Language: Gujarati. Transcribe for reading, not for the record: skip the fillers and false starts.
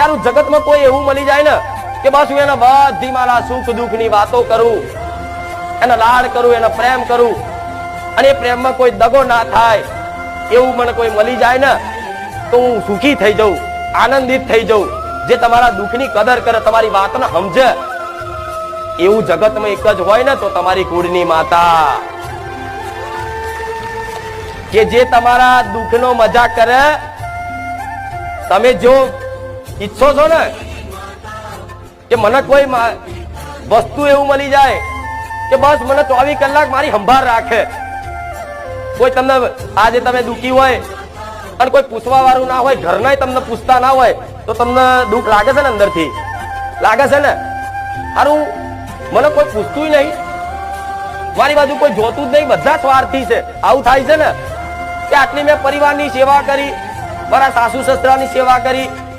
ત્યારે જગતમાં કોઈ એવું મળી જાય ને કે બસ હું એના બધી મારા સુખ દુઃખ ની વાતો કરું, એના લાડ કરું, એના પ્રેમ કરું, અને એ પ્રેમમાં કોઈ દગો ના થાય એવું મને કોઈ મળી જાય ને તો હું સુખી થઈ જાઉં, આનંદિત થઈ જાઉં. જે તમારા દુઃખની કદર કરે, તમારી વાતને સમજે, એવું જગતમાં એક જ હોય ને તો તમારી કુળની માતા, કે જે તમારા દુઃખનો મજાક કરે. તમે જો ઈચ્છો છો ને કે મને કોઈ વસ્તુ એવું મળી જાય કે બસ મને 24 કલાક મારી સંભાળ રાખે, કોઈ તમને આજે તમે દુઃખી હોય અને કોઈ પૂછવા વાળું ના હોય, ઘરના તમને પૂછતા ના હોય, તો તમને દુઃખ લાગે છે ને, અંદરથી લાગે છે ને. હારું મને કોઈ પૂછતું નહીં, મારી બાજુ કોઈ જોતું જ નહીં, બધા સ્વાર્થી છે. આવું થાય છે ને કે આટલી મેં પરિવારની સેવા કરી, મારા સાસુ સસરાની સેવા કરી,